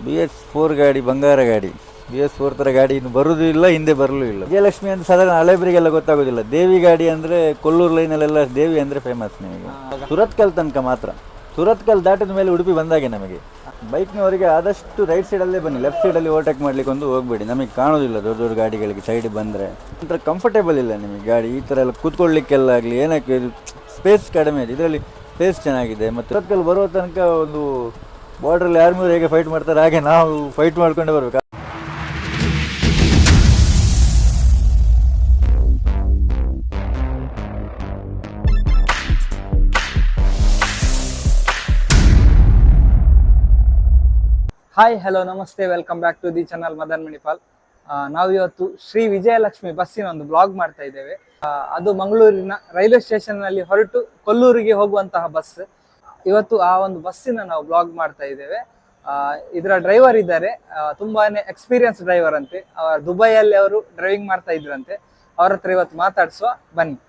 BS4 ಗಾಡಿ ಬಂಗಾರ ಗಾಡಿ. BS4 ಥರ ಗಾಡಿ ಇನ್ನು ಬರೋದು ಇಲ್ಲ, ಹಿಂದೆ ಬರಲೂ ಇಲ್ಲ. ವಿಜಯಲಕ್ಷ್ಮಿ ಅಂತ ಸಾಧಾರಣ ಹಳೆಬರಿಗೆಲ್ಲ ಗೊತ್ತಾಗೋದಿಲ್ಲ. ದೇವಿ ಗಾಡಿ ಅಂದರೆ ಕೊಲ್ಲೂರು ಲೈನಲ್ಲೆಲ್ಲ ದೇವಿ ಅಂದರೆ ಫೇಮಸ್ ನಿಮಗೆ. ಸುರತ್ಕಲ್ ತನಕ ಮಾತ್ರ. ಸುರತ್ಕಲ್ ದಾಟಿದ ಮೇಲೆ ಉಡುಪಿ ಬಂದಾಗೆ ನಮಗೆ. ಬೈಕ್ನವರಿಗೆ ಆದಷ್ಟು ರೈಟ್ ಸೈಡಲ್ಲೇ ಬನ್ನಿ, ಲೆಫ್ಟ್ ಸೈಡಲ್ಲಿ ಓವರ್ಟೇಕ್ ಮಾಡಲಿಕ್ಕೆ ಒಂದು ಹೋಗಬೇಡಿ. ನಮಗೆ ಕಾಣೋದಿಲ್ಲ ದೊಡ್ಡ ದೊಡ್ಡ ಗಾಡಿಗಳಿಗೆ ಸೈಡ್ ಬಂದರೆ. ಒಂಥರ ಕಂಫರ್ಟೇಬಲ್ ಇಲ್ಲ ನಿಮಗೆ ಗಾಡಿ. ಈ ಥರ ಎಲ್ಲ ಕೂತ್ಕೊಳ್ಳಿಕ್ಕೆಲ್ಲ ಆಗಲಿ ಏನಕ್ಕೆ ಸ್ಪೇಸ್ ಕಡಿಮೆ ಇದೆ, ಇದರಲ್ಲಿ ಸ್ಪೇಸ್ ಚೆನ್ನಾಗಿದೆ. ಮತ್ತು ಸುರತ್ಕಲ್ ಬರೋ ತನಕ ಒಂದು ಬಾರ್ಡ್ರಲ್ಲಿ ಆರ್ಮಿಯವರು ಹೇಗೆ ಫೈಟ್ ಮಾಡ್ತಾರೆ ಹಾಗೆ ನಾವು ಫೈಟ್ ಮಾಡ್ಕೊಂಡೇ ಬರಬೇಕು. ಹಾಯ್ ಹಲೋ ನಮಸ್ತೆ, welcome back to the channel Madan Manipal. ನಾವು ಇವತ್ತು ಶ್ರೀ ವಿಜಯಲಕ್ಷ್ಮಿ ಬಸ್ಸಿನ ಒಂದು ಬ್ಲಾಗ್ ಮಾಡ್ತಾ ಇದ್ದೇವೆ. ಅದು ಮಂಗಳೂರಿನ ರೈಲ್ವೆ ಸ್ಟೇಷನ್ ನಲ್ಲಿ ಹೊರಟು ಕೊಲ್ಲೂರಿಗೆ ಹೋಗುವಂತಹ ಬಸ್. ಇವತ್ತು ಆ ಒಂದು ಬಸ್ಸಿನ ನಾವು ಬ್ಲಾಗ್ ಮಾಡ್ತಾ ಇದ್ದೇವೆ. ಇದರ ಡ್ರೈವರ್ ಇದ್ದಾರೆ, ತುಂಬಾನೇ ಎಕ್ಸ್ಪೀರಿಯನ್ಸ್ ಡ್ರೈವರ್ ಅಂತೆ. ದುಬೈಯಲ್ಲಿ ಅವರು ಡ್ರೈವಿಂಗ್ ಮಾಡ್ತಾ ಇದ್ರಂತೆ. ಅವ್ರ ಹತ್ರ ಇವತ್ತು ಮಾತಾಡ್ಸುವ, ಬನ್ನಿ.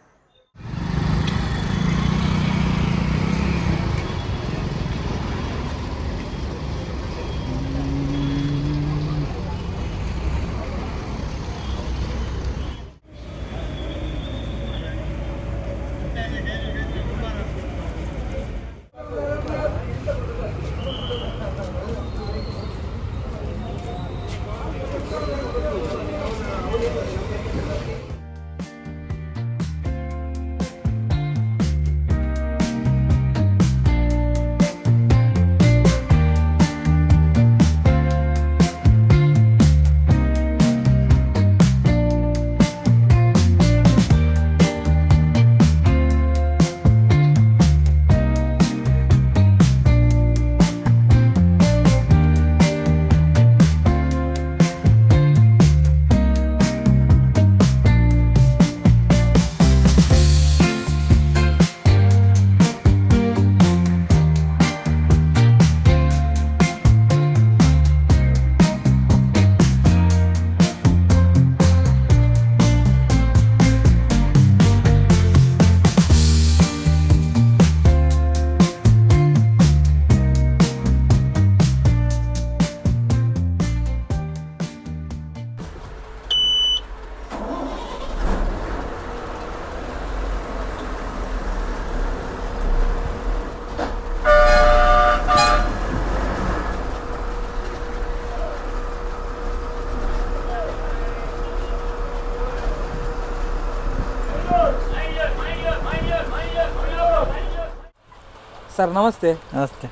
ಸರ್ ನಮಸ್ತೆ. ನಮಸ್ತೆ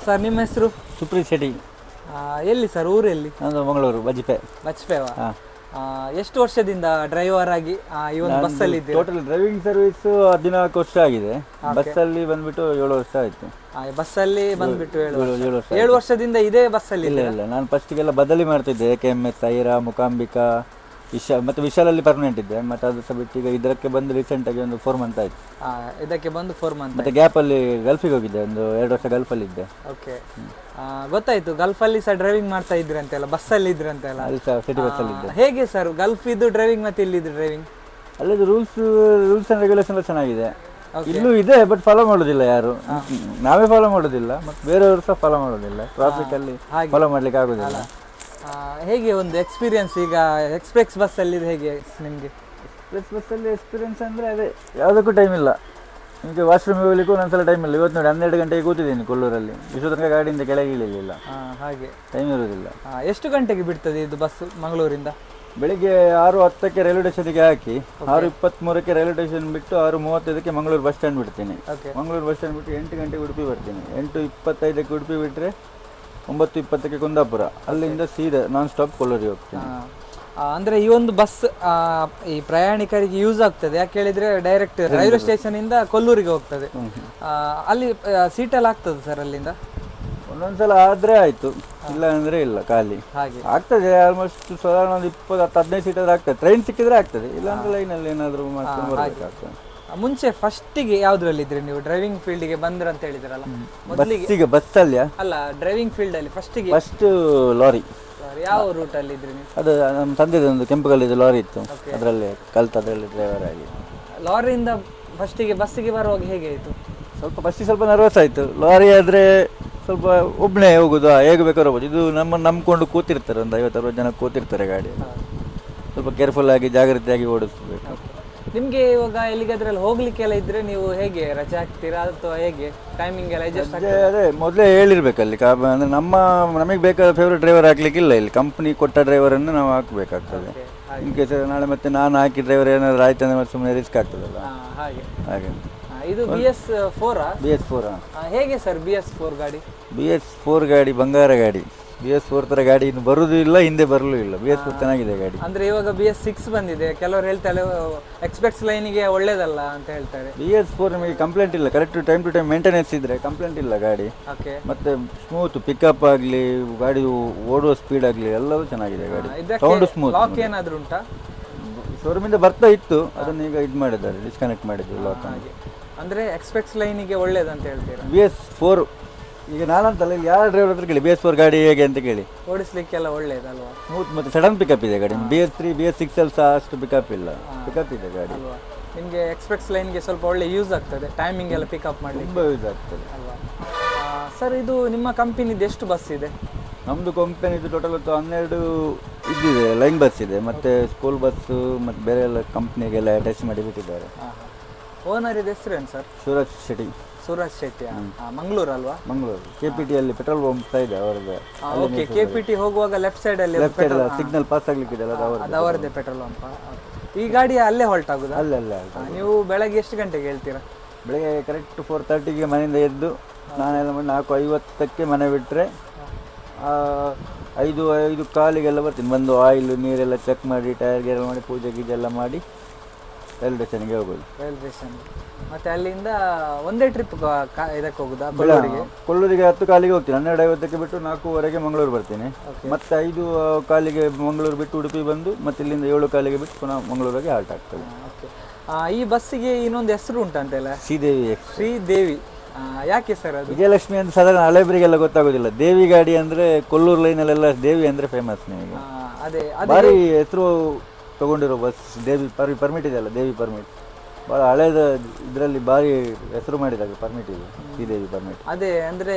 ಸರ್, ನಿಮ್ಮ ಹೆಸರು? ಸುಪ್ರೀತ್ ಶೆಟ್ಟಿ. ಎಲ್ಲಿ ಸರ್, ಊರೆಲ್ಲಿ? ನಂದು ಮಂಗಳೂರು ಬಜ್ಪೇವ. ಎಷ್ಟು ವರ್ಷದಿಂದ ಡ್ರೈವರ್ ಆಗಿ ಈ ಒಂದು ಬಸ್ಸಲ್ಲಿ ಇದ್ದೀರಾ? ಟೋಟಲ್ ಡ್ರೈವಿಂಗ್ ಸರ್ವಿಸ್ 14 ವರ್ಷ ಆಗಿದೆ. ಬಸ್ಸಲ್ಲಿ ಬಂದ್ಬಿಟ್ಟು 7 ವರ್ಷ ಆಯ್ತು. ಬಸ್ಸಲ್ಲಿ ಬಂದ್ಬಿಟ್ಟು 7 ವರ್ಷದಿಂದ ಇದೇ ಬಸ್ಸಲ್ಲಿ? ಇಲ್ಲ, ನಾನು ಫಸ್ಟಿಗೆಲ್ಲ ಬದಲಿ ಮಾಡ್ತಿದ್ದೆ. KMS, ಐರಾ, ಮುಕಾಂಬಿಕಾ, ಮತ್ತೆ ವಿಶಾಲಲ್ಲಿ ಪರ್ಮನೆಂಟ್ ಇದ್ದೆ. ಮತ್ತೆ ಅದು ಸಹ ಬಿಟ್ಟು ಈಗ ಇದಕ್ಕೆ ಬಂದು ರೀಸೆಂಟಾಗಿ ಒಂದು 4 ಮಂತ್ ಆಯ್ತು. ಇದಕ್ಕೆ ಬಂದು 4 ಮಂತ್. ಮತ್ತೆ ಗ್ಯಾಪಲ್ಲಿ ಗಲ್ಫಿಗೆ ಹೋಗಿದ್ದೆ, ಒಂದು 2 ವರ್ಷ ಗಲ್ಫಲ್ಲಿ ಇದ್ದೆ. ಓಕೆ, ಗೊತ್ತಾಯ್ತು. ಗಲ್ಫಲ್ಲಿ ಸಹ ಡ್ರೈವಿಂಗ್ ಮಾಡ್ತಾ ಇದ್ರಂತೆಲ್ಲ, ಬಸ್ಸಲ್ಲಿ ಇದ್ರಂತೆಲ್ಲ? ಅಲ್ಲಿ ಸಹ ಸಿಟಿ ಬಸ್ಸಲ್ಲಿ ಇದ್ದೆ. ಹೇಗೆ ಸರ್ ಗಲ್ಫ್ ಇದು ಡ್ರೈವಿಂಗ್ ಮತ್ತೆ ಇಲ್ಲಿದ್ದು ಡ್ರೈವಿಂಗ್? ಅಲ್ಲಿದ್ದು ರೂಲ್ಸ್ ಆ್ಯಂಡ್ ರೆಗ್ಯುಲೇಷನ್ ಎಲ್ಲ ಚೆನ್ನಾಗಿದೆ. ಇಲ್ಲೂ ಇದೆ, ಬಟ್ ಫಾಲೋ ಮಾಡೋದಿಲ್ಲ ಯಾರು. ನಾವೇ ಫಾಲೋ ಮಾಡೋದಿಲ್ಲ, ಮತ್ತೆ ಬೇರೆಯವರು ಸಹ ಫಾಲೋ ಮಾಡೋದಿಲ್ಲ. ಟ್ರಾಫಿಕಲ್ಲಿ ಫಾಲೋ ಮಾಡ್ಲಿಕ್ಕೆ ಆಗೋದಿಲ್ಲ. ಹೇಗೆ ಒಂದು ಎಕ್ಸ್ಪೀರಿಯನ್ಸ್ ಈಗ ಎಕ್ಸ್ಪ್ರೆಸ್ ಬಸ್ಸಲ್ಲಿ ಹೇಗೆ ನಿಮಗೆ? ಎಕ್ಸ್ಪ್ರೆಸ್ ಬಸ್ಸಲ್ಲಿ ಎಕ್ಸ್ಪೀರಿಯನ್ಸ್ ಅಂದರೆ ಅದೇ, ಯಾವುದಕ್ಕೂ ಟೈಮ್ ಇಲ್ಲ. ಈಗ ವಾಶ್ರೂಮ್ ಹೋಗ್ಲಿಕ್ಕೂ ಒಂದೊಂದ್ಸಲ ಟೈಮ್ ಇಲ್ಲ. ಇವತ್ತು ನೋಡಿ 12 ಗಂಟೆಗೆ ಕೂತಿದ್ದೀನಿ ಕೊಲ್ಲೂರಲ್ಲಿ. ಇಷ್ಟು ತನಕ ಗಾಡಿಯಿಂದ ಕೆಳಗೆ ಇಳಿಲಿಲ್ಲ. ಹಾಗೆ ಟೈಮ್ ಇರೋದಿಲ್ಲ. ಎಷ್ಟು ಗಂಟೆಗೆ ಬಿಡ್ತದೆ ಇದು ಬಸ್ಸು ಮಂಗಳೂರಿಂದ? ಬೆಳಿಗ್ಗೆ 6:10ಕ್ಕೆ ರೈಲ್ವೆ ಸ್ಟೇಷನ್ಗೆ ಹಾಕಿ 6:23ಕ್ಕೆ ರೈಲ್ವೆ ಸ್ಟೇಷನ್ ಬಿಟ್ಟು 6:35ಕ್ಕೆ ಮಂಗಳೂರು ಬಸ್ ಸ್ಟ್ಯಾಂಡ್ ಬಿಡ್ತೀನಿ. ಮಂಗಳೂರು ಬಸ್ ಸ್ಟ್ಯಾಂಡ್ ಬಿಟ್ಟು 8 ಗಂಟೆಗೆ ಉಡುಪಿ ಬರ್ತೀನಿ. 8:25ಕ್ಕೆ ಉಡುಪಿ ಬಿಟ್ಟರೆ 9:20ಕ್ಕೆ ಕುಂದಾಪುರ. ಅಲ್ಲಿಂದ ಸೀದಾ ನಾನ್ ಸ್ಟಾಪ್ ಕೊಲ್ಲೂರಿಗೆ ಹೋಗ್ತೀನಿ. ಅಂದರೆ ಈ ಒಂದು ಬಸ್ ಈ ಪ್ರಯಾಣಿಕರಿಗೆ ಯೂಸ್ ಆಗ್ತದೆ. ಯಾಕೆ ಹೇಳಿದರೆ ಡೈರೆಕ್ಟ್ ರೈಲ್ವೆ ಸ್ಟೇಷನ್ ಇಂದ ಕೊಲ್ಲೂರಿಗೆ ಹೋಗ್ತದೆ. ಅಲ್ಲಿ ಸೀಟಲ್ಲಿ ಆಗ್ತದೆ ಸರ್ ಅಲ್ಲಿಂದ? ಒಂದೊಂದ್ಸಲ ಆದರೆ ಆಯಿತು, ಇಲ್ಲ ಅಂದರೆ ಇಲ್ಲ, ಖಾಲಿ ಹಾಗೆ ಆಗ್ತದೆ. ಆಲ್ಮೋಸ್ಟ್ ಸಾಧಾರಣ ಒಂದು 20-15 ಸೀಟರ್ ಆಗ್ತದೆ. ಟ್ರೈನ್ ಸಿಕ್ಕಿದ್ರೆ ಆಗ್ತದೆ, ಇಲ್ಲಾಂದ್ರೆ ಲೈನಲ್ಲಿ ಏನಾದರೂ ಮಾಡ್ಕೊಂಡು ಬರಬೇಕಾಗ್ತದೆ. ಮುಂಚೆ ಫಸ್ಟಿಗೆ ಯಾವ್ದ್ರಲ್ಲಿ ಇದ್ರಿ ನೀವು? ಡ್ರೈವಿಂಗ್ ಫೀಲ್ಡ್ಗೆ ಬಂದ್ರ ಅಂತ ಹೇಳಿದ್ರಲ್ಲ ಮೊದಲಿಗೆ? ಬಸ್ಸಲ್ಲಿಯಾ? ಅಲ್ಲ, ಡ್ರೈವಿಂಗ್ ಫೀಲ್ಡ್ ಅಲ್ಲಿ ಫಸ್ಟಿಗೆ. First lorry. ಯಾವ ರೂಟ್ ಅಲ್ಲಿ ಇದ್ರಿ ನೀವು? ಅದು ನಮ್ಮ ತಂದೆದು ಒಂದು ಕೆಂಪುಗಲ್ಲಿದ್ದು ಲಾರಿ ಇತ್ತು, ಅದರಲ್ಲಿ ಕಲ್ತದ್ರಲ್ಲಿ ಡ್ರೈವರ್ ಆಗಿ. ಲಾರಿಯಿಂದ ಫಸ್ಟಿಗೆ ಬಸ್ಸಿಗೆ ಬರುವಾಗ ಹೇಗೆ ಆಯಿತು? ಸ್ವಲ್ಪ ನರ್ವಸ್ ಆಯಿತು. ಲಾರಿ ಆದರೆ ಸ್ವಲ್ಪ ಒಬ್ಬನೇ ಹೋಗೋದು ಹೇಗೆ ಬೇಕಾದ್ರೂ ಹೋಗ್ಬೋದು. ಇದು ನಂಬ್ಕೊಂಡು ಕೂತಿರ್ತಾರೆ, ಒಂದು 50-60 ಜನ ಕೂತಿರ್ತಾರೆ ಗಾಡಿ. ಸ್ವಲ್ಪ ಕೇರ್ಫುಲ್ ಆಗಿ ಜಾಗ್ರತೆಯಾಗಿ ಓಡಿಸ್ಬೇಕು. ನಿಮ್ಗೆ ಇವಾಗ ಎಲ್ಲಿಗಾದ್ರಲ್ಲಿ ಹೋಗ್ಲಿಕ್ಕೆಲ್ಲ ಇದ್ರೆ ನೀವು ಹೇಗೆ ರಜೆ ಹಾಕ್ತೀರಾ ಅಥವಾ ಹೇಗೆ ಟೈಮಿಂಗ್ ಎಲ್ಲ ಅಡ್ಜಸ್ಟ್ ಅದೇ ಮೊದಲೇ ಹೇಳಿರ್ಬೇಕಲ್ಲಿ ಅಂದರೆ ನಮಗೆ ಬೇಕಾದ ಫೇವ್ರೆಟ್ ಡ್ರೈವರ್ ಹಾಕ್ಲಿಕ್ಕಿಲ್ಲ, ಇಲ್ಲಿ ಕಂಪ್ನಿ ಕೊಟ್ಟ ಡ್ರೈವರನ್ನು ನಾವು ಹಾಕಬೇಕಾಗ್ತದೆ. ಇನ್ ಕೇಸ್ ನಾಳೆ ಮತ್ತೆ ನಾನು ಹಾಕಿ ಡ್ರೈವರ್ ಏನಾದ್ರು ಆಯ್ತು ಅಂದರೆ ಮತ್ತೆ ಸುಮ್ಮನೆ ರಿಸ್ಕ್ ಆಗ್ತದಲ್ಲ, ಹಾಗೆ ಹಾಗೆ. ಇದು BS4 BS4 ಹೇಗೆ ಸರ್ BS4 ಗಾಡಿ? BS4 ಗಾಡಿ ಬಂಗಾರ ಗಾಡಿ. BS4 ಥರ ಗಾಡಿ ಇನ್ನು ಬರುವುದೂ ಇಲ್ಲ, ಹಿಂದೆ ಬರಲೂ ಇಲ್ಲ. BS4 ಚೆನ್ನಾಗಿದೆ ಗಾಡಿ. ಅಂದ್ರೆ ಇವಾಗ BS6 ಬಂದಿದೆ, ಕೆಲವರು ಹೇಳ್ತಾರೆ ಎಕ್ಸ್ಪೆಕ್ಟ್ಸ್ ಲೈನಿಗೆ ಒಳ್ಳೇದಲ್ಲ ಅಂತ ಹೇಳ್ತಾರೆ. BS4 ನಿಮಗೆ ಕಂಪ್ಲೇಂಟ್ ಇಲ್ಲ, correct time to time maintenance ಇದ್ರೆ ಕಂಪ್ಲೇಂಟ್ ಇಲ್ಲ ಗಾಡಿ. ಓಕೆ. ಮತ್ತೆ ಸ್ಮೂತ್ ಪಿಕಪ್ ಆಗಲಿ, ಗಾಡಿ ಓಡುವ ಸ್ಪೀಡ್ ಆಗಲಿ ಎಲ್ಲವೂ ಚೆನ್ನಾಗಿದೆ ಗಾಡಿ. Sound smooth. ಲಾಕ್ ಏನಾದರೂ ಉಂಟಾ? ಶೋರೂಮಿಂದ ಬರ್ತಾ ಇತ್ತು, ಅದನ್ನ ಈಗ ಇದು ಮಾಡಿದ್ದಾರೆ, ಡಿಸ್ಕನೆಕ್ಟ್ ಮಾಡಿದ್ರು ಲಾಕ್. ಅಂದ್ರೆ ಎಕ್ಸ್ಪೆಕ್ಟ್ಸ್ ಲೈನಿಗೆ ಒಳ್ಳೇದಂತ ಹೇಳ್ತೀರಾ? BS4 ಈಗ ನಾನಂತಲ್ಲ, ಯಾರ ಡ್ರೈವರ್ ಹತ್ರ ಕೇಳಿ BS4 ಗಾಡಿ ಹೇಗೆ ಅಂತ ಕೇಳಿ. ಓಡಿಸ್ಲಿಕ್ಕೆಲ್ಲ ಒಳ್ಳೇದಲ್ವಾ? ಸ್ಮೂತ್ ಮತ್ತೆ ಸಡನ್ ಪಿಕಪ್ ಇದೆ ಗಾಡಿ. BS3 BS6 ಅಲ್ಲಿ ಸಹ ಅಷ್ಟು ಪಿಕಪ್ ಇಲ್ಲ, ಪಿಕಪ್ ಇದೆ ಗಾಡಿ. ನಿಮಗೆ ಎಕ್ಸ್ಪೆಕ್ಟ್ಸ್ ಲೈನ್ಗೆ ಸ್ವಲ್ಪ ಒಳ್ಳೆ ಯೂಸ್ ಆಗ್ತದೆ, ಟೈಮಿಂಗ್ ಎಲ್ಲ ಪಿಕಪ್ ಮಾಡಿ ತುಂಬ ಯೂಸ್ ಆಗ್ತದೆ ಅಲ್ವಾ? ಸರ್, ಇದು ನಿಮ್ಮ ಕಂಪನಿದು ಎಷ್ಟು ಬಸ್ ಇದೆ? ನಮ್ಮದು ಕಂಪನಿದು ಟೋಟಲ್ 12 ಇದ್ದಿದೆ, ಲೈನ್ ಬಸ್ ಇದೆ, ಮತ್ತು ಸ್ಕೂಲ್ ಬಸ್ಸು ಮತ್ತು ಬೇರೆ ಎಲ್ಲ ಕಂಪ್ನಿಗೆಲ್ಲ ಅಟ್ಯಾಚ್ ಮಾಡಿ ಬಿಟ್ಟಿದ್ದಾರೆ. ಓನರ್ ಇದೆ ಹೆಸರೇನು ಸರ್? ಸೂರಜ್ ಶೆಟ್ಟಿ. ಸೂರಜ್ ಶೆಟ್ಟಿ, ಮಂಗಳೂರು ಅಲ್ವಾ? ಮಂಗಳೂರು. KPT ಅಲ್ಲಿ ಪೆಟ್ರೋಲ್ ಪಂಪ್ ಇದೆ ಅವರದ್ದು. ಓಕೆ. KPT ಹೋಗುವಾಗ ಲೆಫ್ಟ್ ಸೈಡ್ ಅಲ್ಲಿ ಸಿಗ್ನಲ್ ಪಾಸ್ ಆಗ್ಲಿಕ್ಕಿದೆ, ಅದು ಅವರದ್ದೇ ಪೆಟ್ರೋಲ್ ಪಂಪ್. ಈ ಗಾಡಿ ಅಲ್ಲೇ ಹೊಲ್ಟ್ ಆಗುದಾ? ಅಲ್ಲ. ನೀವು ಬೆಳಗ್ಗೆ ಎಷ್ಟು ಗಂಟೆಗೆ ಹೇಳ್ತೀರಾ? ಬೆಳಗ್ಗೆ ಕರೆಕ್ಟ್ 4:30ಗೆ ಮನೆಯಿಂದ ಎದ್ದು ನಾನೆಲ್ಲ ಮಾಡಿ 4:50ಕ್ಕೆ ಮನೆ ಬಿಟ್ಟರೆ 5 ಕಾಲಿಗೆಲ್ಲ ಬರ್ತೀನಿ. ಬಂದು ಆಯಿಲ್ ನೀರೆಲ್ಲ ಚೆಕ್ ಮಾಡಿ, ಟೈರ್ ಗೇರ್ ಮಾಡಿ, ಪೂಜೆ ಗೀಜೆ ಎಲ್ಲ ಮಾಡಿ ರೈಲ್ವೆ ಸ್ಟೇಷನ್ಗೆ ಹೋಗೋದು. ರೈಲ್ವೆ ಸ್ಟೇಷನ್ ಮತ್ತೆ ಅಲ್ಲಿಂದ ಒಂದೇ ಟ್ರಿಪ್ ಇದಕ್ಕೆ ಹೋಗುದಾ? ಕೊಲ್ಲೂರಿಗೆ 10 ಕಾಲಿಗೆ ಹೋಗ್ತೀನಿ, 12:50ಕ್ಕೆ ಬಿಟ್ಟು 4:15ಗೆ ಮಂಗಳೂರು ಬರ್ತೀನಿ. ಮತ್ತೆ 5 ಕಾಲಿಗೆ ಮಂಗಳೂರು ಬಿಟ್ಟು ಉಡುಪಿ ಬಂದು ಮತ್ತೆ ಇಲ್ಲಿಂದ 7 ಕಾಲಿಗೆ ಬಿಟ್ಟು ಪುನಃ ಮಂಗಳೂರಿಗೆ ಹಾಲ್ಟ್ ಆಗ್ತದೆ. ಈ ಬಸ್ಸಿಗೆ ಇನ್ನೊಂದು ಹೆಸರು ಉಂಟಂತೆಲ್ಲ, ಶ್ರೀದೇವಿ. ಶ್ರೀದೇವಿ ಯಾಕೆ ಸರ್ ಅದು? ವಿಜಯಲಕ್ಷ್ಮಿ ಅಂತ ಸಾಧಾರಣ ಹಳೆಬರಿಗೆಲ್ಲ ಗೊತ್ತಾಗೋದಿಲ್ಲ. ದೇವಿ ಗಾಡಿ ಅಂದ್ರೆ ಕೊಲ್ಲೂರು ಲೈನಲ್ಲೆಲ್ಲ ದೇವಿ ಅಂದ್ರೆ ಫೇಮಸ್. ನಿಮಗೆ ಅದೇ ಭಾರಿ ಹೆಸರು ತಗೊಂಡಿರೋ ಬಸ್ ದೇವಿ ಪರ್ಮಿಟ್ ಇದೆಯಲ್ಲ, ದೇವಿ ಪರ್ಮಿಟ್ ಭಾಳ ಹಳೇದ ಇದರಲ್ಲಿ ಭಾರಿ ಹೆಸರು ಮಾಡಿದಾಗ ಪರ್ಮಿಟ್ ಇದೆ, ಶ್ರೀದೇವಿ ಪರ್ಮಿಟ್. ಅದೇ ಅಂದ್ರೆ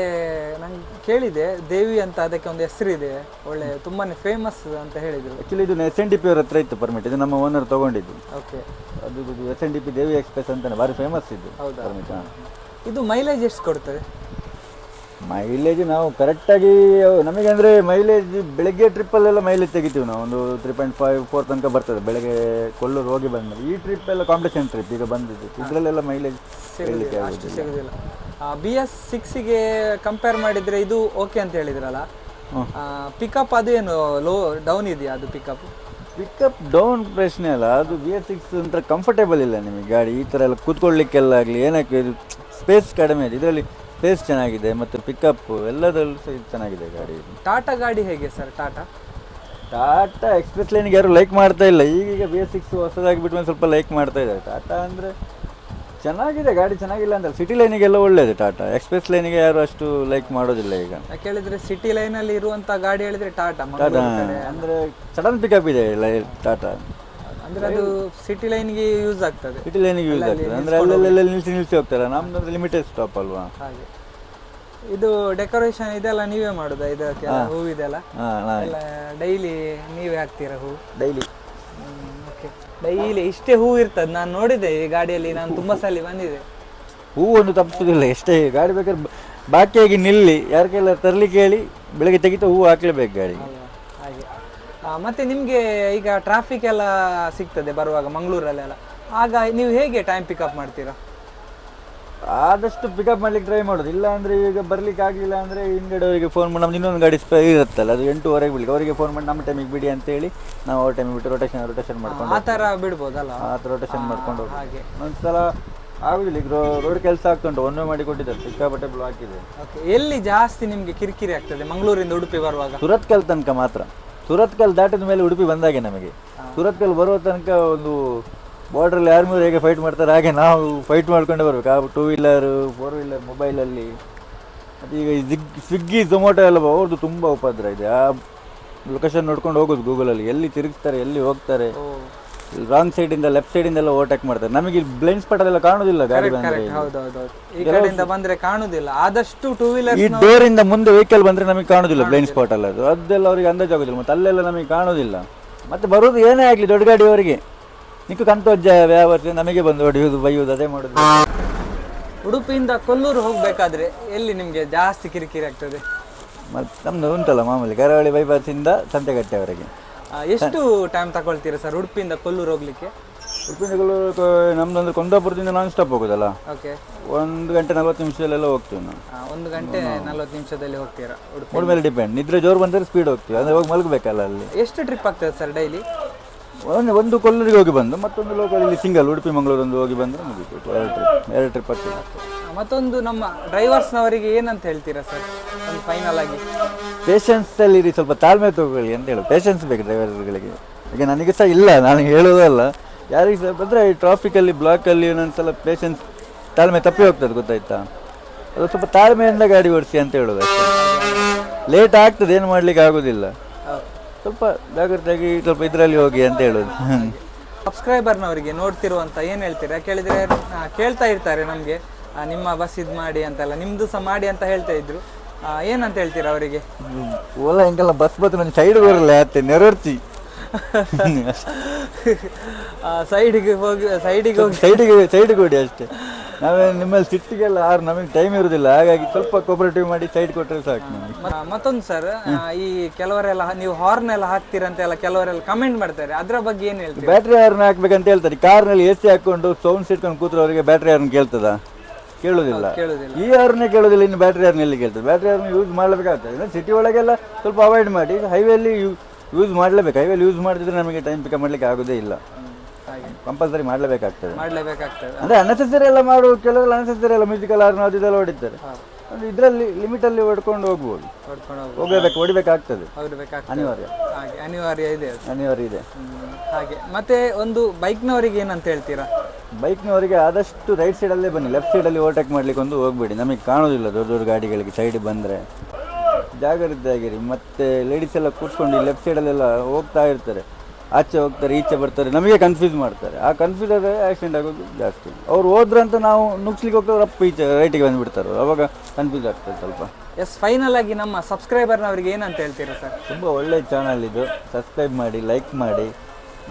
ನಂಗೆ ಕೇಳಿದೆ ದೇವಿ ಅಂತ, ಅದಕ್ಕೆ ಒಂದು ಹೆಸರಿದೆ, ಒಳ್ಳೆ ತುಂಬಾನೇ ಫೇಮಸ್ ಅಂತ ಹೇಳಿದ್ರು. ಆ್ಯಕ್ಚುಲಿ ಇದು SNDP ಅವ್ರ ಹತ್ರ ಇತ್ತು ಪರ್ಮಿಟ್, ಇದು ನಮ್ಮ ಓನರ್ ತಗೊಂಡಿದ್ದು. ಓಕೆ. ಅದು SNDP ದೇವಿ ಎಕ್ಸ್ಪ್ರೆಸ್ ಅಂತಾನೆ, ಭಾರಿ ಫೇಮಸ್ ಇದು ಪರ್ಮಿಟ್. ಇದು ಮೈಲೇಜ್ ಎಷ್ಟು ಕೊಡ್ತದೆ? ಮೈಲೇಜ್ ನಾವು ಕರೆಕ್ಟಾಗಿ ನಮಗೆ ಅಂದರೆ ಮೈಲೇಜ್ ಬೆಳಗ್ಗೆ ಟ್ರಿಪ್ಪಲ್ಲೆಲ್ಲ ಮೈಲೇಜ್ ತೆಗಿತೀವಿ ನಾವು, ಒಂದು 3.5 4 ತನಕ ಬರ್ತದೆ ಬೆಳಗ್ಗೆ ಕೊಲ್ಲೂರು ಹೋಗಿ ಬಂದ. ಈ ಟ್ರಿಪ್ ಎಲ್ಲ ಕಾಂಪಿಟೇಷನ್ ಟ್ರಿಪ್ ಈಗ ಬಂದಿದ್ದು, ಇದರಲ್ಲೆಲ್ಲ ಮೈಲೇಜ್ ಸಿಗಲಿಕ್ಕೆ ಸಿಗೋದಿಲ್ಲ. BS6ಗೆ ಕಂಪೇರ್ ಮಾಡಿದರೆ ಇದು ಓಕೆ ಅಂತ ಹೇಳಿದ್ರಲ್ಲ, ಪಿಕಪ್ ಅದೇನು ಲೋ ಡೌನ್ ಇದೆಯಾ? ಅದು ಪಿಕಪ್ ಡೌನ್ ಪ್ರಶ್ನೆ ಅಲ್ಲ, ಅದು BS6 ಅಂತ ಕಂಫರ್ಟೇಬಲ್ ಇಲ್ಲ ನಿಮಗೆ ಗಾಡಿ. ಈ ಥರ ಎಲ್ಲ ಕೂತ್ಕೊಳ್ಳಿಕ್ಕೆಲ್ಲ ಆಗಲಿ ಏನಕ್ಕೆ, ಇದು ಸ್ಪೇಸ್ ಕಡಿಮೆ ಇದೆ, ಇದರಲ್ಲಿ ಸ್ಪೇಸ್ ಚೆನ್ನಾಗಿದೆ ಮತ್ತು ಪಿಕಪ್ ಎಲ್ಲದರಲ್ಲೂ ಸಹ ಇದು ಚೆನ್ನಾಗಿದೆ ಗಾಡಿ. ಟಾಟಾ ಗಾಡಿ ಹೇಗೆ ಸರ್? ಟಾಟಾ ಎಕ್ಸ್ಪ್ರೆಸ್ ಲೈನಿಗೆ ಯಾರು ಲೈಕ್ ಮಾಡ್ತಾ ಇಲ್ಲ, ಈಗೀಗ BS6 ಹೊಸದಾಗಿ ಬಿಟ್ಟು ಒಂದು ಸ್ವಲ್ಪ ಲೈಕ್ ಮಾಡ್ತಾ ಇದ್ದಾರೆ. ಟಾಟಾ ಅಂದರೆ ಚೆನ್ನಾಗಿದೆ ಗಾಡಿ, ಚೆನ್ನಾಗಿಲ್ಲ ಅಂತ. ಸಿಟಿ ಲೈನಿಗೆಲ್ಲ ಒಳ್ಳೆಯದು, ಟಾಟಾ ಎಕ್ಸ್ಪ್ರೆಸ್ ಲೈನಿಗೆ ಯಾರು ಅಷ್ಟು ಲೈಕ್ ಮಾಡೋದಿಲ್ಲ ಈಗ. ಯಾಕೆ ಹೇಳಿದ್ರೆ ಸಿಟಿ ಲೈನಲ್ಲಿ ಇರುವಂಥ ಗಾಡಿ ಹೇಳಿದ್ರೆ ಟಾಟಾ ಅಂದರೆ ಸಡನ್ ಪಿಕಪ್ ಇದೆ ಟಾಟಾ, ಅಂದರೆ ಅದು ಸಿಟಿ ಲೈನ್ಗೆ ಯೂಸ್ ಆಗ್ತದೆ. ಸಿಟಿ ಲೈನಿಗೆ ಯೂಸ್ ಆಗ್ತದೆ ಅಂದರೆ ಅಲ್ಲೆಲ್ಲ ನಿಲ್ಲಿಸಿ ಹೋಗ್ತಾರೆ. ನಮ್ದು ಲಿಮಿಟೆಡ್ ಸ್ಟಾಪ್ ಅಲ್ವಾ. ಹಾಗೆ. ಇದು ಡೆಕೋರೇಷನ್ ಇದೆಲ್ಲ ನೀವೇ ಮಾಡೋದಾ? ಇದಕ್ಕೆ ಹೂವಿದೆಲ್ಲ ಡೈಲಿ ನೀವೇ ಹಾಕ್ತೀರಾ ಹೂ? ಡೈಲಿ. ಓಕೆ. ಡೈಲಿ ಇಷ್ಟೇ ಹೂ ಇರ್ತದೆ? ನಾನು ನೋಡಿದೆ ಈ ಗಾಡಿಯಲ್ಲಿ, ನಾನು ತುಂಬ ಸಲ ಬಂದಿದೆ. ಹೂ ಒಂದು ತಪ್ಪಿಸೋದಿಲ್ಲ, ಎಷ್ಟೇ ಗಾಡಿ ಬೇಕಾದ್ರೆ ಬಾಕಿಯಾಗಿ ನಿಲ್ಲಿ, ಯಾರ ಕೈಲ ತರಲಿಕ್ಕೆ ಹೇಳಿ ಬೆಳಗ್ಗೆ ತೆಗಿತಾ ಹೂ ಹಾಕ್ಲೇಬೇಕು ಗಾಡಿ. ಹಾಗೆ. ಮತ್ತೆ ನಿಮಗೆ ಈಗ ಟ್ರಾಫಿಕ್ ಎಲ್ಲ ಸಿಗ್ತದೆ ಬರುವಾಗ ಮಂಗಳೂರಲ್ಲೆಲ್ಲ, ಆಗ ನೀವು ಹೇಗೆ ಟೈಮ್ ಪಿಕಪ್ ಮಾಡ್ತೀರಾ? ಆದಷ್ಟು ಪಿಕಪ್ ಮಾಡ್ಲಿಕ್ಕೆ ಟ್ರೈ ಮಾಡೋದು. ಇಲ್ಲ ಅಂದರೆ ಈಗ ಬರ್ಲಿಕ್ಕೆ ಆಗಲಿಲ್ಲ ಅಂದರೆ ಹಿಂದ್ಗಡೆ ಅವರಿಗೆ ಫೋನ್ ಮಾಡಿ, ನಮ್ದು ಇನ್ನೊಂದು ಗಾಡಿ ಇರುತ್ತಲ್ಲ, ಅದು 8:15ಗೆ ಬಿಡ್ಲಿಕ್ಕೆ ಅವರಿಗೆ ಫೋನ್ ಮಾಡಿ ನಮ್ಮ ಟೈಮಿಗೆ ಬಿಡಿ ಅಂತೇಳಿ ನಾವು ಅವ್ರ ಟೈಮಿಗೆ ಬಿಟ್ಟು ರೊಟೇಷನ್ ಮಾಡ್ಕೊಂಡು ಆ ಥರ ಬಿಡ್ಬೋದಲ್ಲ, ಆ ಥರ ರೊಟೇಷನ್ ಮಾಡ್ಕೊಂಡು ಹಾಗೆ. ಒಂದ್ಸಲ ಆಗುದಿಲ್ಲ, ಈಗ ರೋಡ್ ಕೆಲಸ ಆಗ್ತುಂಟು, ಒಮ್ಮೆ ಮಾಡಿ ಕೊಟ್ಟಿದ್ದಾರೆ, ಸಿಕ್ಕಾಪಟ್ಟೆ ಬ್ಲಾಕ್ ಇದೆ. ಎಲ್ಲಿ ಜಾಸ್ತಿ ನಿಮಗೆ ಕಿರಿಕಿರಿ ಆಗ್ತದೆ ಮಂಗಳೂರಿಂದ ಉಡುಪಿ ಬರುವಾಗ? ಸುರತ್ಕಲ್ ತನಕ ಮಾತ್ರ. ಸುರತ್ಕಲ್ ದಾಟಿದ ಮೇಲೆ ಉಡುಪಿ ಬಂದಾಗೆ ನಮಗೆ. ಸುರತ್ಕಲ್ ಬರುವ ತನಕ ಒಂದು ಬಾರ್ಡ್ರಲ್ಲಿ ಆರ್ಮಿ ಹೇಗೆ ಫೈಟ್ ಮಾಡ್ತಾರೆ ಹಾಗೆ ನಾವು ಫೈಟ್ ಮಾಡ್ಕೊಂಡೇ ಬರ್ಬೇಕು. ಆ 2 ವೀಲರ್ 4 ವೀಲರ್ ಮೊಬೈಲಲ್ಲಿ. ಮತ್ತು ಈಗ ಸ್ವಿಗ್ಗಿ ಝೊಮ್ಯಾಟೊ ಎಲ್ಲ ಅವ್ರದ್ದು ತುಂಬ ಉಪದ್ರ ಇದೆ. ಆ ಲೊಕೇಶನ್ ನೋಡ್ಕೊಂಡು ಹೋಗೋದು ಗೂಗಲಲ್ಲಿ, ಎಲ್ಲಿ ತಿರುಗಿಸ್ತಾರೆ ಎಲ್ಲಿ ಹೋಗ್ತಾರೆ ರಾಂಗ್ ಸೈಡಿಂದ ಲೆಫ್ಟ್ ಸೈಡಿಂದ ಎಲ್ಲ ಓವರ್ಟೇಕ್ ಮಾಡ್ತಾರೆ. ನಮಗೆ ಬ್ಲೈಂಡ್ ಸ್ಪಾಟ್ ಎಲ್ಲ ಕಾಣುದಿಲ್ಲ ಗಾಡಿ ಬಂದ್ರೆ. ಹೌದೌದು, ಈ ಕಡೆಯಿಂದ ಬಂದ್ರೆ ಕಾಣುದಿಲ್ಲ. ಆದಷ್ಟು ಟೂ ವೀಲರ್ ಈ ಡೋರ್ ಇಂದ ಮುಂದೆ ವೆಹಿಕಲ್ ಬಂದ್ರೆ ನಮಗೆ ಕಾಣುದಿಲ್ಲ ಬ್ಲೈಂಡ್ ಸ್ಪಾಟ್ ಅಲ್ಲ, ಅದೆಲ್ಲ ಅವರಿಗೆ ಅಂದಾಜು ಆಗುದಿಲ್ಲ. ಮತ್ತೆ ಅಲ್ಲೆಲ್ಲ ನಮಗೆ ಕಾಣುದಿಲ್ಲ. ಮತ್ತೆ ಬರುವುದು ಏನೇ ಆಗ್ಲಿ ದೊಡ್ಡ ಗಾಡಿಯವರಿಗೆ ನಿಕ್ಕು ಕಂತೋಜ್ಜ ವ್ಯವಸ್ಥೆ ನಮಗೆ ಬಂದು ಹೊಡೆಯುವುದು ಬೈಯುವುದು ಅದೇ ಮಾಡುದು. ಉಡುಪಿಯಿಂದ ಕೊಲ್ಲೂರು ಹೋಗ್ಬೇಕಾದ್ರೆ ಎಲ್ಲಿ ನಿಮ್ಗೆ ಜಾಸ್ತಿ ಕಿರಿಕಿರಿ ಆಗ್ತದೆ? ಮತ್ತೆ ನಮ್ದು ಉಂಟಲ್ಲ ಮಾಮೂಲಿ ಕರಾವಳಿ ಬೈಪಾಸ್ ಇಂದ ಸಂತೆಕಟ್ಟೆವರೆಗೆ. ಎಷ್ಟು ಟೈಮ್ ತಗೊಳ್ತೀರಾ ಸರ್ ಉಡುಪಿಯಿಂದ ಕೊಲ್ಲೂರು ಹೋಗ್ಲಿಕ್ಕೆ? ಉಡುಪಿಗಳು ನಮ್ದು ಅಂದ್ರೆ ಕುಂದಾಪುರದಿಂದ ನಾನ್ ಸ್ಟಾಪ್ ಹೋಗೋದಲ್ಲ, ಓಕೆ, 1 ಗಂಟೆ 40 ನಿಮಿಷದಲ್ಲೆಲ್ಲ ಹೋಗ್ತೀವಿ ನಾವು. 1 ಗಂಟೆ 40 ನಿಮಿಷದಲ್ಲಿ ಹೋಗ್ತೀರಾ ಉಡುಪಿ? ಮೂಡ್ ಮೇಲೆ ಡಿಪೆಂಡ್. ನಿದ್ರೆ ಜೋರು ಬಂದರೆ ಸ್ಪೀಡ್ ಹೋಗ್ತೀವಿ, ಅಂದ್ರೆ ಹೋಗಿ ಮಲಗಬೇಕಲ್ಲ ಅಲ್ಲಿ. ಎಷ್ಟು ಟ್ರಿಪ್ ಆಗ್ತದೆ ಸರ್ ಡೈಲಿ? ಒಂದು ಕೊಲ್ಲೂರಿಗೆ ಹೋಗಿ ಬಂದು ಮತ್ತೊಂದು ಲೋಕಲ್ ಇಲ್ಲಿ ಸಿಂಗಲ್ ಉಡುಪಿ ಮಂಗಳೂರು ಒಂದು ಹೋಗಿ ಬಂದರೆ ಮುಗಿತು. 2 ಟ್ರಿಪ್ ಆಗ್ತದೆ. ಮತ್ತೊಂದು ನಮ್ಮ ಡ್ರೈವರ್ಸ್ನವರಿಗೆ ಏನಂತ ಹೇಳ್ತೀರಾ ಸರ್ ಒಂದು ಫೈನಲ್ ಆಗಿ? ಪೇಷನ್ಸಲ್ಲಿ ಇರಿ, ಸ್ವಲ್ಪ ತಾಳ್ಮೆ ತಗೊಳ್ಳಿ ಅಂತ ಹೇಳು. ಪೇಷನ್ಸ್ ಬೇಕು ಡ್ರೈವರ್ಗಳಿಗೆ. ಈಗ ನನಗೆ ಸಹ ಇಲ್ಲ, ನಾನು ಹೇಳೋದಲ್ಲ, ಯಾರಿಗೆ ಸಹ ಬಂದರೆ ಈ ಟ್ರಾಫಿಕಲ್ಲಿ ಬ್ಲಾಕಲ್ಲಿ ಒಂದೊಂದ್ಸಲ ಪೇಷನ್ಸ್ ತಾಳ್ಮೆ ತಪ್ಪಿ ಹೋಗ್ತದೆ, ಗೊತ್ತಾಯ್ತಾ? ಅದು ಸ್ವಲ್ಪ ತಾಳ್ಮೆಯಿಂದ ಗಾಡಿ ಓಡಿಸಿ ಅಂತ ಹೇಳೋದು ಅಷ್ಟೇ. ಲೇಟ್ ಆಗ್ತದೆ, ಏನು ಮಾಡಲಿಕ್ಕೆ ಆಗೋದಿಲ್ಲ. ಸ್ವಲ್ಪ ಜಾಗ್ರತೆಯಾಗಿ ಸ್ವಲ್ಪ ಇದರಲ್ಲಿ ಹೋಗಿ ಅಂತ ಹೇಳೋದು. ಸಬ್ಸ್ಕ್ರೈಬರ್ನವರಿಗೆ ನೋಡ್ತಿರುವಂತ ಏನು ಹೇಳ್ತೀರಾ? ಕೇಳಿದರೆ ಕೇಳ್ತಾ ಇರ್ತಾರೆ ನಮಗೆ, ನಿಮ್ಮ ಬಸ್ ಇದು ಮಾಡಿ ಅಂತೆಲ್ಲ, ನಿಮ್ಮದು ಸಹ ಮಾಡಿ ಅಂತ ಹೇಳ್ತಾ ಇದ್ರು. ಏನಂತ ಹೇಳ್ತೀರಾ ಅವರಿಗೆ? ಓಲಾ ಹಿಂಗೆಲ್ಲ ಬಸ್ ಬತ್ತು ನನ್ನ ಸೈಡ್ ಬರಲ್ಲ ಅತ್ತೆ ನೆರವರ್ತಿ ಸೈಡಿಗೆ ಹೋಗಿ ಸೈಡಿಗೆ ಓಡಿ ಅಷ್ಟೇ. ನಾವೇ ನಿಮ್ಮಲ್ಲಿ ಸಿಟ್ಟಿಗೆಲ್ಲ ನಮಗೆ ಟೈಮ್ ಇರುವುದಿಲ್ಲ, ಹಾಗಾಗಿ ಸ್ವಲ್ಪ ಕೋಪರೇಟಿವ್ ಮಾಡಿ ಸೈಡ್ ಕೊಟ್ಟರೆ ಸಾಕು ನಮಗೆ. ಮತ್ತೊಂದು ಸರ್, ಈ ಕೆಲವರೆಲ್ಲ ನೀವು ಹಾರ್ನ್ ಎಲ್ಲ ಹಾಕ್ತೀರಂತೆಲ್ಲ ಕೆಲವರೆಲ್ಲ ಕಮೆಂಟ್ ಮಾಡ್ತಾರೆ, ಅದರ ಬಗ್ಗೆ ಏನು ಹೇಳ್ತೀರಿ? ಬ್ಯಾಟ್ರಿ ಹಾರ್ನ್ ಹಾಕ್ಬೇಕಂತ ಹೇಳ್ತಾರೆ. ಕಾರ್ನಲ್ಲಿ AC ಹಾಕೊಂಡು ಸೌಂಡ್ ಇಟ್ಕೊಂಡು ಕೂತ್ರವರಿಗೆ ಬ್ಯಾಟ್ರಿ ಹಾರ್ನ್ ಕೇಳ್ತದ? ಕೇಳೋದಿಲ್ಲ. ಈ ಹಾರ್ನೇ ಕೇಳೋದಿಲ್ಲ, ಇನ್ನು ಬ್ಯಾಟ್ರಿ ಹಾರ್ನ್ ಎಲ್ಲಿ ಕೇಳ್ತದೆ? ಬ್ಯಾಟ್ರಿ ಹಾರ್ನ್ ಯೂಸ್ ಮಾಡಬೇಕಾಗ್ತದೆ. ಸಿಟಿ ಒಳಗೆಲ್ಲ ಸ್ವಲ್ಪ ಅವಾಯ್ಡ್ ಮಾಡಿ, ಹೈವೇಲಿ ಯೂಸ್ ಮಾಡಲೇಬೇಕು. ಹೈವೇಲಿ ಯೂಸ್ ಮಾಡಿದ್ರೆ ನಮಗೆ ಟೈಮ್ ಪಿಕಪ್ ಮಾಡಲಿಕ್ಕೆ ಆಗೋದೇ ಇಲ್ಲ, ಕಂಪಲ್ಸರಿ ಮಾಡಲೇಬೇಕಾಗ್ತದೆ. ಅಂದರೆ ಅನ್ನೆಸೆಸರಿ ಎಲ್ಲ ಮಾಡುವ ಕೆಲವೆಲ್ಲ ಅನ್ನೆಸೆಸರಿ ಎಲ್ಲ ಮ್ಯೂಸಿಕಲ್ ಹಾರ್ನ್ ಅದು ಇದೆಲ್ಲ ಹೊಡಿತಾರೆ. ಅಂದರೆ ಇದರಲ್ಲಿ ಲಿಮಿಟಲ್ಲಿ ಹೊಡ್ಕೊಂಡು ಹೋಗ್ಬೋದು, ಹೊಡಿಬೇಕಾಗ್ತದೆ, ಅನಿವಾರ್ಯ ಇದೆ. ಹಾಗೆ ಮತ್ತೆ ಒಂದು ಬೈಕ್ನವರಿಗೆ ಏನಂತ ಹೇಳ್ತೀರಾ? ಬೈಕ್ನವರಿಗೆ ಆದಷ್ಟು ರೈಟ್ ಸೈಡಲ್ಲೇ ಬನ್ನಿ, ಲೆಫ್ಟ್ ಸೈಡಲ್ಲಿ ಓವರ್ಟೇಕ್ ಮಾಡಲಿಕ್ಕೆ ಒಂದು ಹೋಗ್ಬೇಡಿ. ನಮಗೆ ಕಾಣೋದಿಲ್ಲ ದೊಡ್ಡ ದೊಡ್ಡ ಗಾಡಿಗಳಿಗೆ ಸೈಡ್ ಬಂದರೆ, ಜಾಗ್ರತೆ ಆಗಿರಿ. ಮತ್ತು ಲೇಡೀಸ್ ಎಲ್ಲ ಕೂತ್ಕೊಂಡು ಲೆಫ್ಟ್ ಸೈಡಲ್ಲೆಲ್ಲ ಹೋಗ್ತಾ ಇರ್ತಾರೆ, ಆಚೆ ಹೋಗ್ತಾರೆ ಈಚೆ ಬರ್ತಾರೆ, ನಮಗೆ ಕನ್ಫ್ಯೂಸ್ ಮಾಡ್ತಾರೆ. ಆ ಕನ್ಫ್ಯೂಸ್ ಆದರೆ ಆಕ್ಸಿಡೆಂಟ್ ಆಗೋದು ಜಾಸ್ತಿ. ಅವ್ರು ಹೋದ್ರಂತ ನಾವು ನುಗ್ಸ್ಲಿಕ್ಕೆ ಹೋಗ್ತಾರೆ, ಅಪ್ಪ ಈಚೆ ರೈಟಿಗೆ ಬಂದುಬಿಡ್ತಾರೆ, ಅವಾಗ ಕನ್ಫ್ಯೂಸ್ ಆಗ್ತದೆ ಸ್ವಲ್ಪ. ಫೈನಲ್ ಆಗಿ ನಮ್ಮ ಸಬ್ಸ್ಕ್ರೈಬರ್ನವರಿಗೆ ಏನಂತ ಹೇಳ್ತೀರಾ ಸರ್? ತುಂಬ ಒಳ್ಳೆಯ ಚಾನಲ್ ಇದು, ಸಬ್ಸ್ಕ್ರೈಬ್ ಮಾಡಿ, ಲೈಕ್ ಮಾಡಿ,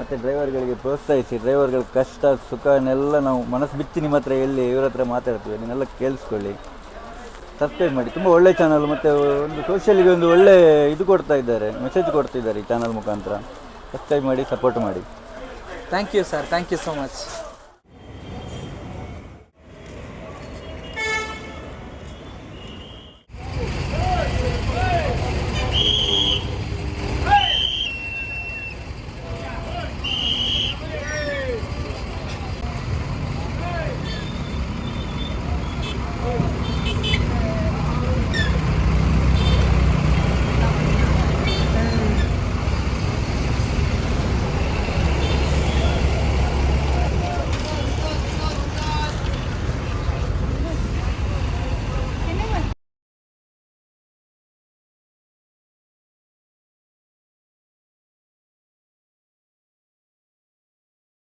ಮತ್ತು ಡ್ರೈವರ್ಗಳಿಗೆ ಪ್ರೋತ್ಸಾಹಿಸಿ. ಡ್ರೈವರ್ಗಳ ಕಷ್ಟ ಸುಖನೆಲ್ಲ ನಾವು ಮನಸ್ಸು ಬಿಚ್ಚಿ ನಿಮ್ಮ ಹತ್ರ ಎಲ್ಲಿ ಇವ್ರ ಹತ್ರ ಮಾತಾಡ್ತೀವಿ, ಅದನ್ನೆಲ್ಲ ಕೇಳಿಸ್ಕೊಳ್ಳಿ, ಸಬ್ಸ್ಕ್ರೈಬ್ ಮಾಡಿ. ತುಂಬ ಒಳ್ಳೆ ಚಾನಲ್, ಮತ್ತು ಒಂದು ಸೋಷಿಯಲಿಗೆ ಒಂದು ಒಳ್ಳೆ ಇದು ಕೊಡ್ತಾ ಇದ್ದಾರೆ, ಮೆಸೇಜ್ ಕೊಡ್ತಿದ್ದಾರೆ ಈ ಚಾನಲ್ ಮುಖಾಂತರ. ಸಬ್ಸ್ಕ್ರೈಬ್ ಮಾಡಿ, ಸಪೋರ್ಟ್ ಮಾಡಿ. Thank you sir, thank you so much.